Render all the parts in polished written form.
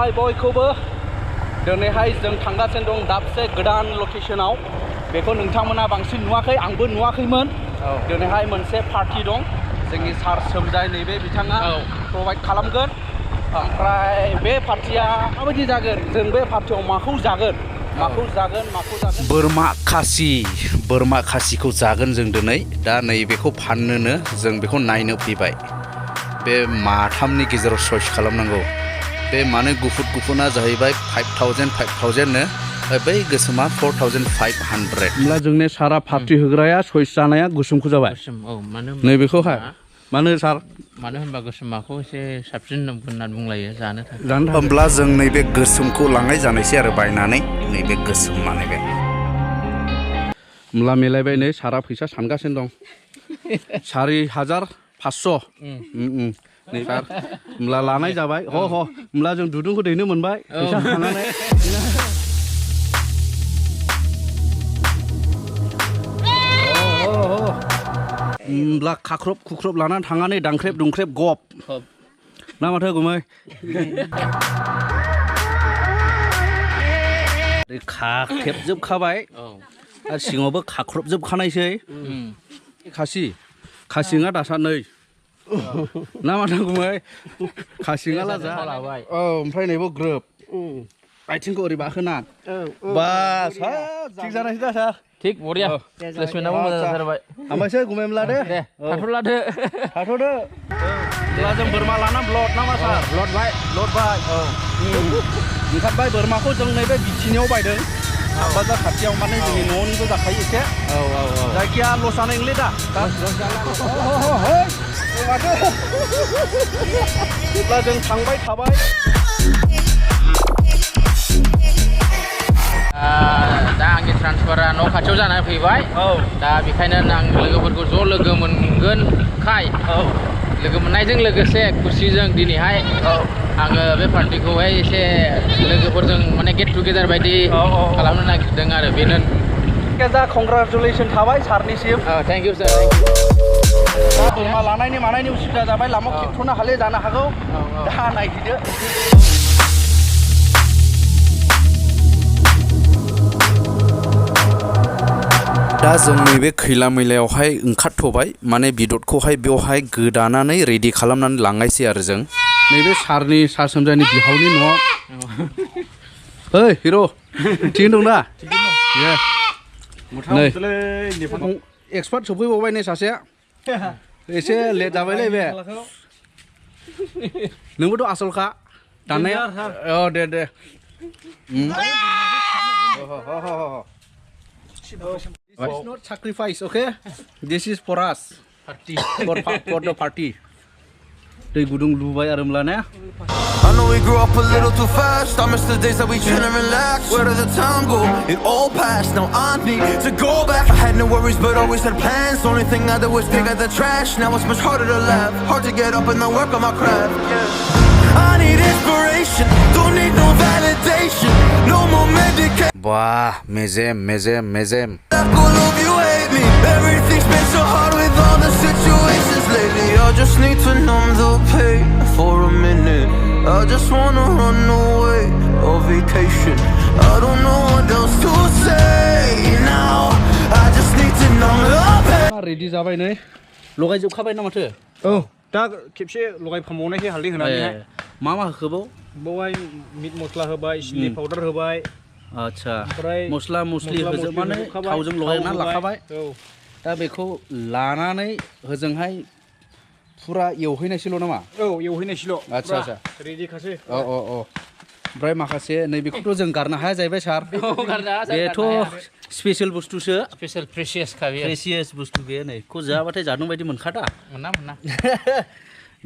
हाय बयखौबो दिनैहाय जों थांगासिनो दं दाबसे गोदान लकेशनाव बेखौ नोंथांमोना बांसिन नुवाखै आंबो नुवाखैमोन दिनैहाय मोनसे पार्टी दं जोंनि सार सोमजाय नैबे बिथाङा प्रभाइड खालामगोन ओमफ्राय बे पार्टिया माबायदि जागोन जों बे पार्टियाव माखौ जागोन बोरमा खासिखौ जागोन जों दिनै दा नैबेखौ फाननोनो जों बेखौ नायनो फैबाय बे माथामनि गेजेराव चइस खालामनांगौ बे माने गुफुरना जाहैबाय 5000 नो बै गोसोमा 4500 होमब्ला जोंनि सारा पार्टी होग्राया चइस जानाया गोसोमखौ जाबाय नैबेखौहाय मानो सार मानो होनबा गोसोमाखौ एसे साबसिन होननानै बुंलायो जानो थाखाय होमब्ला जों नैबे गोसोमखौ लांनाय जानोसै आरो बायनानै नैबे गोसोम माने होमब्ला मिलायबाय नै सारा फैसा सानगासिनो दं 4500 नै सार होमब्ला लानाय जाबाय होमब्ला जों दुदुंखौ दैनो मोनबाय फैसा खानानै होमब्ला खाख्रब खुख्रब लानानै थांनानै दांख्रेब दुंख्रेब गप ना माथो गुमै खाख्रेबजोबखाबाय आरो सिङावबो खाख्रबजोबखानायसै खासिङा दासा नै ना माथो गुमै खासिङा लाजा ओमफ्राय नैबो ग्रोब आथिंखौ ओरै बाखोना बास थिग जानायसै दा सार थिग बरिया प्लेसमेन्टआबो मोजां जाथारबाय हामबायसै गुमैमोनला दे थाथ'दो होमब्ला जों बोरमा लाना ब्लड नामा सार ब्लडबाय ओंखारबाय बोरमाखौ जों नैबे बिथिनियाव बायदों बाजार खाथियाव माने जोंनि न'निबो जाखायो एसे जायखिया लस जानाय नंले दा होमब्ला जों थांबाय थाबाय दा आंनि ट्रान्सफारा न' खाथियाव जानानै फैबाय दा बेखायनो आं लोगोफोरखौ ज' लोगो मोनगोनखाय लोगो मोननायजों लोगोसे खुसिजों दिनैहाय आङो बे पार्टिखौहाय एसे लोगोफोरजों माने गेट टुगेदार बायदि खालामनो नागिरदों आरो बेनो कंग्रेचुलेसन थाबाय सारनिसिम थेंक इउ सार दा बोरमा लानायनि मानायनि उसुबिदा जाबाय लामायाव खेबथ'नो हाले जानो हागौ दा नायहैदो दा जों नैबे खैला मैलायावहाय ओंखारथ'बाय माने बिदतखौहाय बेवहाय गोदानानै रेडि खालामनानै लांनायसै आरो जों नैबे सार सोमजायनि बिहावनि न'आव ओइ हिर' थिगैनो दं दा नै एक्सपार्ट सफैबावबाय नै सासेया एसे लेट जाबायलै बे नोंबोथ' आसलखा दाननाया दे This is not sacrifice, okay? This is for us. For the party. दै गुदुं लुबाय आरो होमब्ला ने I know we grew up a little too fast. I miss the days that we chill and relax. Where did the time go? It all passed. Now I need to go back. I had no worries, but always had plans. Only thing I did was pick out the trash. Now it's much harder to laugh. Hard to get up and then work on my craft. I need inspiration. Don't need no validation. No more medication. Wah, mezem. All of you hate me. Everything's been so hard with all the situations lately. I just need to numb the pain for a minute. I just wanna run away on vacation. I don't know what else to say now. I just need to numb the pain. Ready जाबाय नै लगायजोबखाबाय ना माथो दा खेबसे लगायखांबावनायसै हालदै होनानैहाय मा होखोबाव बावहाय मिट मस्ला होबाय चिली पाउडार होबाय आच्छा मस्ला मस्लि होजोबनानै थावजों लगायना लाखाबाय दा बेखौ लानानै होजोंहाय फुरा एवहैनायसैल' नामा एवहैनायसैल' आच्छा रेडि खासै ओमफ्राय माखासे नैबेखौथ' जों गारनो हाया जाहैबाय सार बेथ' स्पेसियेल बुस्थुसो स्पेसियेल प्रेसियास बुस्थु बे नै खौ जाबाथाय जादों बायदि मोनखादा मोना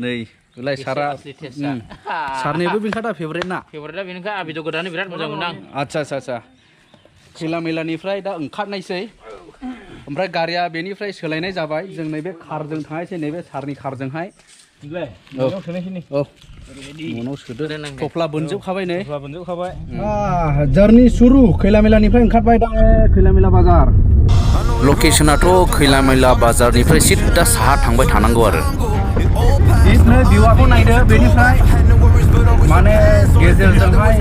नै लाय सारा सारनिबो बेनखादा फेभरेटआ बेनिखाय आबिद गोदानो बिराद मोजां मोनो आं आच्छा खैला मैलानिफ्राय दा ओंखारनायसै ओमफ्राय गारिया बेनिफ्राय सोलायनाय जाबाय जों नैबे कारजों थांनायसै नैबे सारनि कारजोंहाय उनाव सोदो थफ्ला बोनजोबखाबाय नै जारनि सुरु खैला मैलानिफ्राय ओंखारबाय दा खैला मैला बाजार लकेसनाथ' खैला मैला बाजारनिफ्राय सिदा साहा थांबाय थानांगौ आरो भिउआखौ नायदो बेनिफ्राय माने गेजेरजोंहाय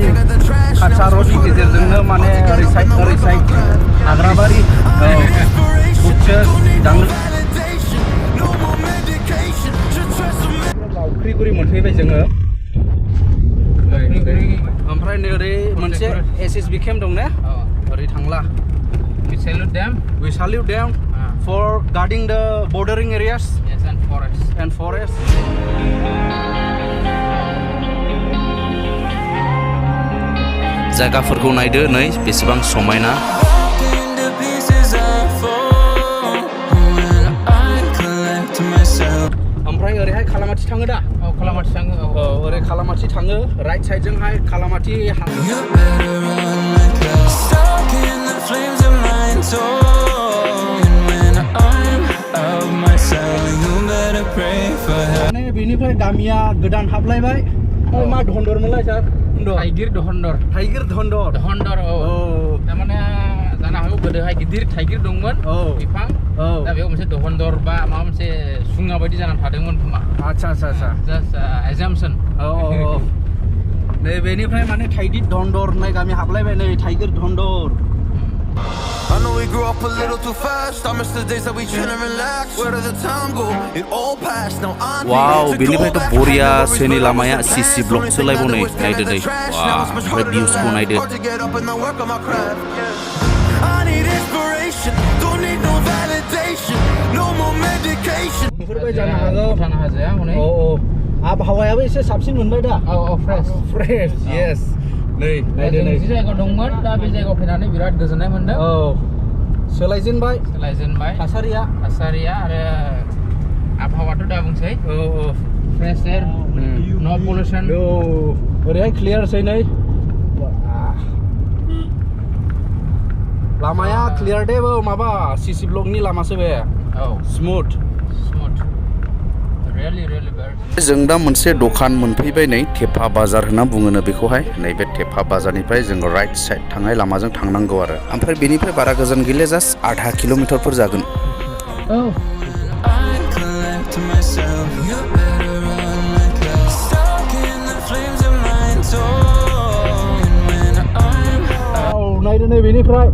काचा रडनि गेजेरजोंनो माने ओरै साइड हाग्राबारि बुटसेस दांनो लावख्रिगुरि मोनफैबाय जोङो ओमफ्राय नै ओरै मोनसे SSB केम्प दं ने ओरै थांला We salute them. We salute them for guarding the bordering areas Yes, and forest. जायगाफोरखौ नायदो नै बेसेबां समायना ओमफ्राय ओरैहाय खालामाथि थाङो दा खालामाथि थाङो ओरै खालामाथि थाङो राइट साइडजोंहाय खालामाथि माने बेनिफ्राय गामिया गोदान हाबलायबाय मा धन्दरमोनलाय सार थाइगिर दहन्दर धन्दर थारमाने जानो हागौ गोदोहाय गिदिर थाइगिर दंमोन बिफां दा बेयाव मोनसे दहन्दर बा माबा मोनसे सुङा बायदि जानानै थादोंमोन खोमा आच्छा जास्ट एजाम्पसन नै बेनिफ्राय माने थाइगिर धन्दर होननाय गामि हाबलायबाय नै थाइगिर धन्दर I know we grew up a little too fast. I miss the days that we chill and relax. Where did the time go? It all passed. Now I need Wow, to बेनिफ्रायथ' go back. बरिया I never सोनि wish लामाया the past. CC block Only thing सोलायबाव I नै do is take नायदो out the नै trash. वाह Now it's much ओमफ्राय harder to भिउसखौ laugh. नायदो Hard to get up and I work on my craft. I need inspiration. Don't need no validation. No more medication. नुहुरबाय जानो हागौ थानो हाजाया हनै आबहावायाबो एसे साबसिन मोनबाय दा फ्रेश yes नै नायदो नै मोनसे जायगायाव दंमोन दा बे जायगायाव फैनानै बिराद गोजोननाय मोन्दों सोलायजेनबाय थासारिया आरो आबहावाथ' दा बुंसै फ्रेश एयार नो पलिउसन ओरैहाय क्लियारसै नै लामाया क्लियार दे माबा CC ब्लकनि लामासो बे स्मुथ जों दा मोनसे दखान मोनफैबाय नै थेफा बाजार होनना बुङोनो बेखौहाय नैबे थेफा बाजारनिफ्राय जों राइट साइड थांनाय लामाजों थांनांगौ आरो ओमफ्राय बेनिफ्राय बारा गोजान गैले जास्ट आधा किल'मिटारफोर जागोन नायदो नै बेनिफ्राय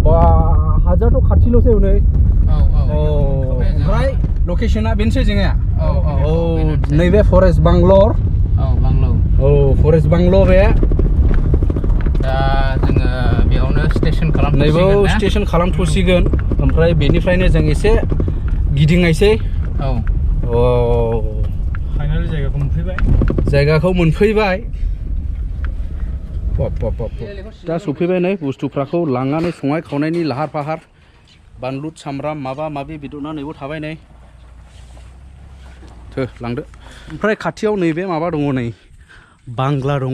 बा हाजोआथ' खाथिल'सै हनै ओमफ्राय लकेसना बेनोसै जोंनिया नैबे फरेस्ट बांग्लर फरेस्ट बांग्लर बे दा जोङो बेयावनो स्टेशन खालामथ'सिगोन ओमफ्राय बेनिफ्रायनो जों एसे गिदिंनायसै फाइनाल जायगाखौ मोनफैबाय दा सफैबाय नै बुस्थुफ्राखौ लांनानै संनाय खावनायनि लाहार फाहार बानलु सामब्राम माबा माबि बिदना नैबो थाबाय नै लांदो ओमफ्राय खाथियाव नैबे माबा दङ नै बांग्ला दङ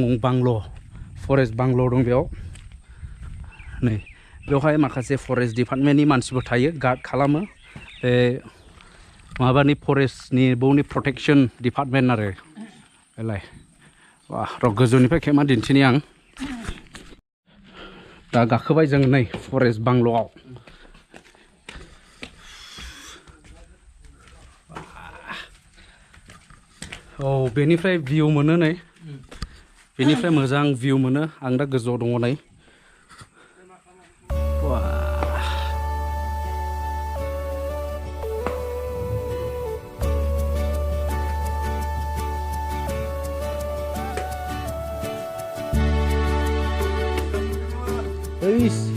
फरेस्ट बांग्ल दं बेयाव नै बेवहाय माखासे फरेस्ट डिपार्टमेन्टनि मानसिफोर थायो गार्ड खालामो बे माबानि फरेस्टनि बौनि प्रटेक्सन डिपार्टमेन्ट आरो बेलाय वाह र' गोजौनिफ्राय खेमा दिन्थिनि आं दा गाखोबाय जों नै फरेस्ट बांग्ल'आव बेनिफ्राय भिउ मोनो नै बेनिफ्राय मोजां भिउ मोनो आं दा गोजौआव दङ नै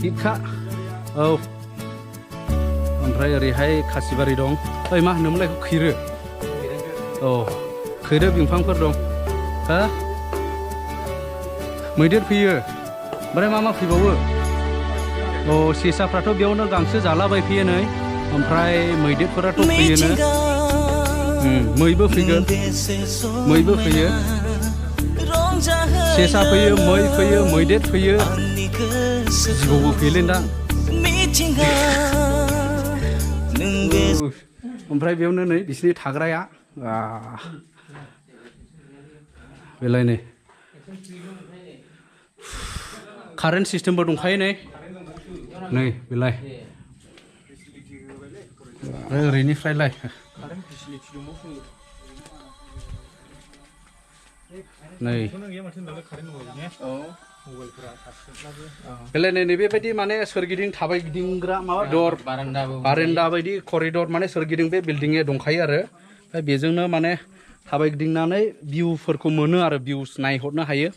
हिटखा ओमफ्राय ओरैहाय खासिबारि दं मा होनोमोनलाय खैरो खैरो बिफांफोर दं हा मैदेर फैयो ओमफ्राय मा फैबावो सेसाफ्राथ' बेयावनो गांसो जालाबायफैयो नै ओमफ्राय मैदेरफोराथ' फैयोनो मैबो फैगोन मैबो फैयो सेसा फैयो मै फैयो मैदेर फैयो जिबौबो फैयोलै दा ओमफ्राय बेयावनो नै बिसिनि थाग्राया बेलाय नै कारेन्ट सिस्टेमबो दंखायो नै बेलाय ओरैनिफ्रायलाय नै बेखौनो गैया माथो होनदों कारेन्ट मबाइल ने मबाइलफोरा थाबजोबब्लाबो बेलाय नै बेबायदि माने सोरगिदिं थाबाय गिदिंग्रा माबा दर बारेन्दा बायदि करिडर माने सोरगिदिं बे बिल्डिंआ दंखायो आरो ओमफ्राय बेजोंनो माने थाबाय गिदिंनानै भिउफोरखौ मोनो आरो भिउस नायहरनो हायो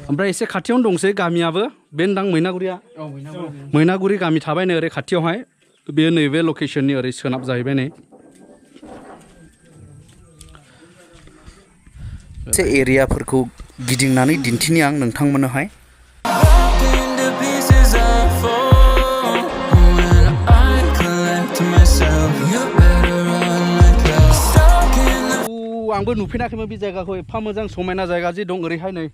ओमफ्राय एसे खाथियावनो दंसै गामियाबो बे नोंदां मैनागुरिया मैनागुरि गामि थाबाय नै ओरै खाथियावहाय बेयो नैबे लकेसननि ओरै सोनाब जाहैबाय नै एसे एरियाफोरखौ गिदिंनानै दिन्थिनि आं नोंथांमोननोहाय आंबो नुफेराखैमोन बे जायगाखौ एफा मोजां समायना जायगा जे दं ओरैहाय नै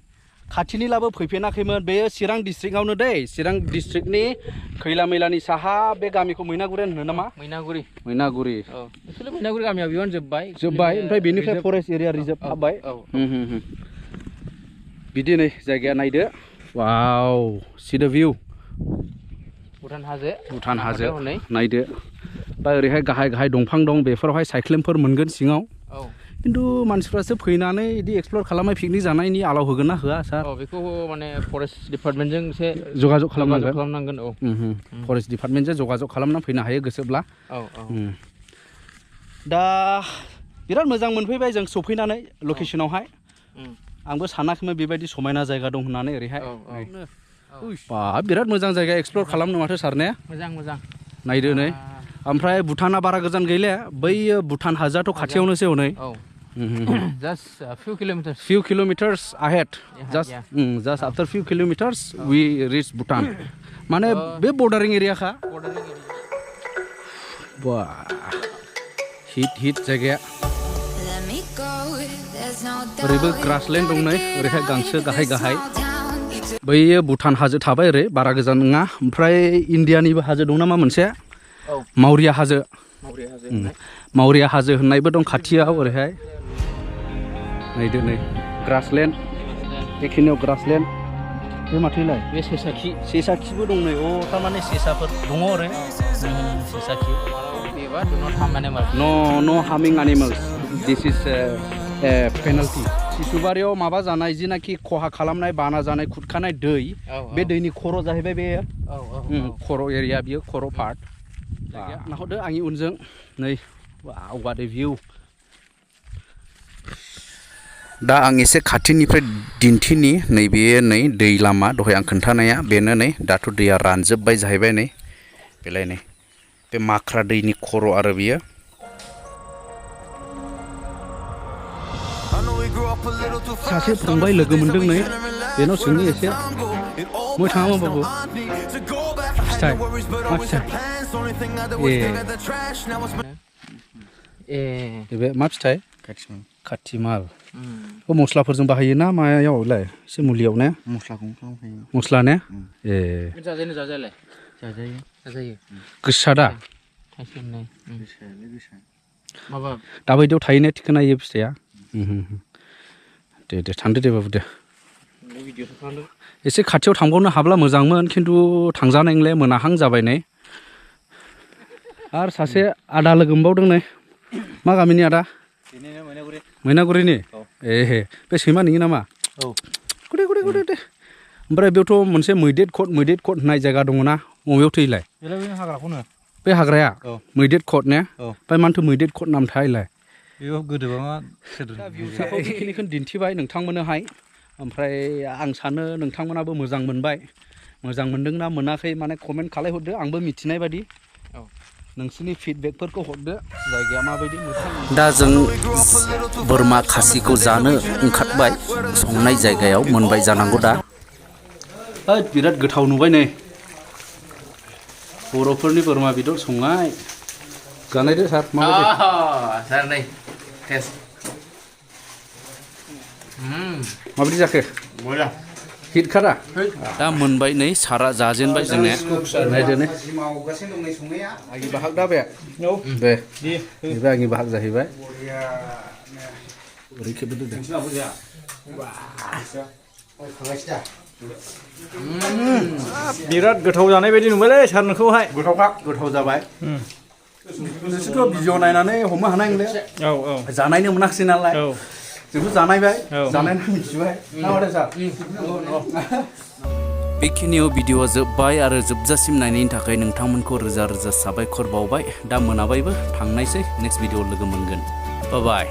खाथिनिलाबो फैफेराखैमोन बेयो चिरां डिस्ट्रिक्टआवनो दै चिरां डिस्ट्रिक्टनि खैला मैलानि साहा बे गामिखौ मैनागुरि होनो नामा मैनागुरि एक्चुअली मैनागुरि गामिया बेयावनो जोब्बाय ओमफ्राय बेनिफ्राय फरेस्ट एरिया रिजार्भ हाबबाय बिदि नै जायगाया नायदो वाव सी द भिउ भुटान हाजो नायदो बा ओरैहाय गाहाय गाहाय दंफां दं बेफोरावहाय साइख्लेमफोर मोनगोन सिङाव खिन्थु मानसिफ्रासो फैनानै बिदि एक्सप्लर खालामनाय पिकनिक जानायनि आलाव होगोन ना होआ सार बेखौ माने फरेस्ट डिपार्टमेन्टजों एसे जगाजग खालामनांगोन फरेस्ट डिपार्टमेन्टजों जगाजग खालामनानै फैनो हायो गोसोब्ला दा बिराद मोजां मोनफैबाय जों सफैनानै लकेसनावहाय आंबो सानाखैमोन बेबायदि समायना जायगा दं होननानै ओरैहाय बा बिराद मोजां जायगा एक्सप्लर खालामनो माथो सार ने मोजां नायदो नै ओमफ्राय भुटाना बारा गोजान गैले बै भुटान हाजोआथ' खाथियावनोसै हनै just a few kilometers ahead just after few kilometers we reach Bhutan माने बे बर्डारिं एरियाखा वाह हिट जायगाया ओरैबो ग्रासलेन्ड दं नै ओरैहाय गांसो गाहाय बैयो भुटान हाजो थाबाय ओरै बारा गोजान नङा ओमफ्राय इण्डियानिबो हाजो दं नामा मोनसे मावरिया हाजो होननायबो दं खाथियाव ओरैहाय नायदो नै ग्रासलेन्ड बेखिनियाव ग्रासलेन्ड बे माथोलाय बे सेसाखिबो दं नै थारमाने सेसाफोर दङ ओरै सेसाखि no harming animals this is penalty सिसुबारियाव माबा जानाय जिनाखि खहा खालामनाय बाना जानाय खुरखानाय दै बे दैनि खर' जाहैबाय बे खर' एरिया बियो खर' पार्ट नाहरदो आंनि उनजों नै what a view दा आं एसे खाथिनिफ्राय दिन्थिनि नैबे नै दै लामा दहाय आं खोन्थानाया बेनो नै दाथ' दैया रानजोब्बाय जाहैबाय नै बेलाय नै बे माख्रा दैनि खर' आरो बियो सासे फंबाय लोगो मोनदों नै बेनाव सोंनि एसे मै थाङामोन बाबु फिथाइ मा फिथाइ बे मा फिथाइ खाथिमाल मस्लाफोरजों बाहायो ना मायावलाय एसे मुलियाव ने मस्ला ने जाजायो गोसा दा दाबायदियाव थाहैनाय थिखोना इयो फिथाइया दे थांदो दे बाबु दे एसे खाथियाव थांबावनो हाब्ला मोजांमोन खिन्थु थांजानाय नंला मोनाहां जाबाय नै आरो सासे आदा लोगो मोनबावदों नै मा गामिनि आदा मैनागुरिनि बे सैमा नोङो नामा गुदे दे ओमफ्राय बेयावथ' मोनसे मैदेर कट होननाय जायगा दङ ना बबेयाव थैलाय बे हाग्राया मैदेर कट ने ओमफ्राय मानोथो मैदेर कट नाम थायोलाय बेखिनिखौ दिन्थिबाय नोंथांमोननोहाय ओमफ्राय आं सानो नोंथांमोनाबो मोजां मोनबाय मोजां मोनदोंना मोनाखै माने कमेन्ट खालायहरदो आंबो मिथिनाय बायदि नोंसोरनि फिडबेकफोरखौ हरदो जायगाया माबायदि दा जों बोरमा खासिखौ जानो ओंखारबाय संनाय जायगायाव मोनबाय जानांगौ दा बिराद गोथाव नुबाय नै बर'फोरनि बोरमा बेदर संनाय जानायदो सार माबायदि सार नै टेस्ट माबायदि जाखो मोजां हिट खारा दा मोनबाय नै सारा जाजेनबाय जोंने नायदो नै आंनि बाहाग दा बे बेबो आंनि बाहाग जाहैबाय ओरै खेबदो दे बिराद गोथाव जानाय बायदि नुबायलै सार नोंखौहाय गोथाव जाबाय नोंसोरथ' भिडिअ नायनानै हमनो हानाय नंले जानायनो मोनाखिसै नालाय जोंखौ जानायबाय औ। जानायना मिथिबाय ना माथो सार बेखिनियाव भिडिअआ जोब्बाय आरो जोबजासिम नायनायनि थाखाय नोंथांमोनखौ रोजा रोजा साबायखर बावबाय दा मोनाबायबो थांनायसै नेक्स्ट भिडिअ लोगो मोनगोन बाय